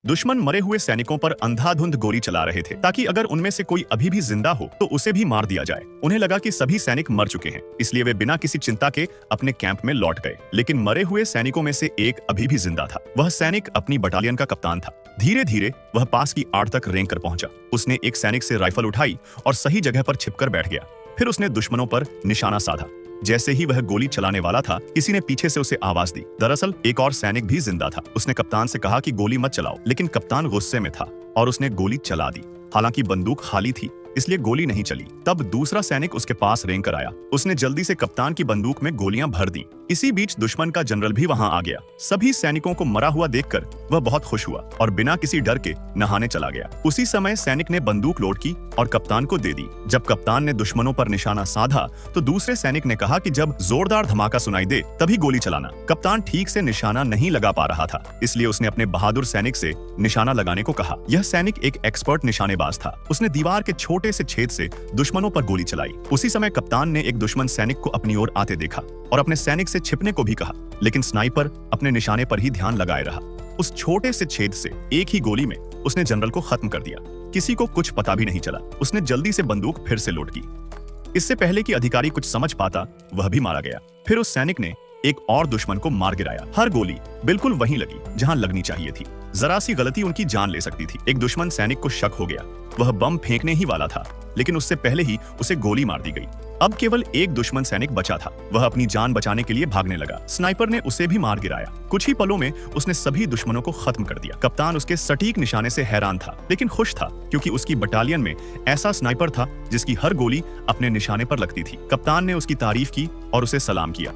दुश्मन मरे हुए सैनिकों पर अंधाधुंध गोली चला रहे थे ताकि अगर उनमें से कोई अभी भी जिंदा हो तो उसे भी मार दिया जाए। उन्हें लगा कि सभी सैनिक मर चुके हैं, इसलिए वे बिना किसी चिंता के अपने कैंप में लौट गए। लेकिन मरे हुए सैनिकों में से एक अभी भी जिंदा था। वह सैनिक अपनी बटालियन का कप्तान था। धीरे धीरे वह पास की आड़ तक रेंग कर पहुंचा। उसने एक सैनिक से राइफल उठाई और सही जगह पर छिपकर बैठ गया। फिर उसने दुश्मनों पर निशाना साधा। जैसे ही वह गोली चलाने वाला था, किसी ने पीछे से उसे आवाज दी। दरअसल एक और सैनिक भी जिंदा था। उसने कप्तान से कहा कि गोली मत चलाओ, लेकिन कप्तान गुस्से में था और उसने गोली चला दी। हालांकि बंदूक खाली थी, इसलिए गोली नहीं चली। तब दूसरा सैनिक उसके पास रेंग कर आया। उसने जल्दी से कप्तान की बंदूक में गोलियां भर दी। इसी बीच दुश्मन का जनरल भी वहां आ गया। सभी सैनिकों को मरा हुआ देखकर वह बहुत खुश हुआ और बिना किसी डर के नहाने चला गया। उसी समय सैनिक ने बंदूक लोड की और कप्तान को दे दी। जब कप्तान ने दुश्मनों पर निशाना साधा तो दूसरे सैनिक ने कहा कि जब जोरदार धमाका सुनाई दे तभी गोली चलाना। कप्तान ठीक से निशाना नहीं लगा पा रहा था, इसलिए उसने अपने बहादुर सैनिक से निशाना लगाने को कहा। यह सैनिक एक एक्सपर्ट निशानेबाज था। उसने दीवार के छोटे से छेद से दुश्मनों पर गोली चलाई। उसी समय कप्तान ने एक दुश्मन सैनिक को अपनी ओर आते देखा और अपने सैनिक से छिपने को भी कहा, लेकिन स्नाइपर अपने निशाने पर ही ध्यान लगाए रहा। उस छोटे से छेद से एक ही गोली में उसने जनरल को खत्म कर दिया। किसी को कुछ पता भी नहीं चला। उसने जल्दी से बंदूक फिर से लोड की। इससे पहले कि अधिकारी कुछ समझ पाता, वह भी मारा गया। फिर उस सैनिक ने एक और दुश्मन को मार गिराया। हर गोली बिल्कुल वहीं लगी जहां लगनी चाहिए थी। जरा सी गलती उनकी जान ले सकती थी। एक दुश्मन सैनिक को शक हो गया। वह बम फेंकने ही वाला था, लेकिन उससे पहले ही उसे गोली मार दी गई। अब केवल एक दुश्मन सैनिक बचा था। वह अपनी जान बचाने के लिए भागने लगा। स्नाइपर ने उसे भी मार गिराया। कुछ ही पलों में उसने सभी दुश्मनों को खत्म कर दिया। कप्तान उसके सटीक निशाने से हैरान था, लेकिन खुश था क्योंकि उसकी बटालियन में ऐसा स्नाइपर था जिसकी हर गोली अपने निशाने पर लगती थी। कप्तान ने उसकी तारीफ की और उसे सलाम किया।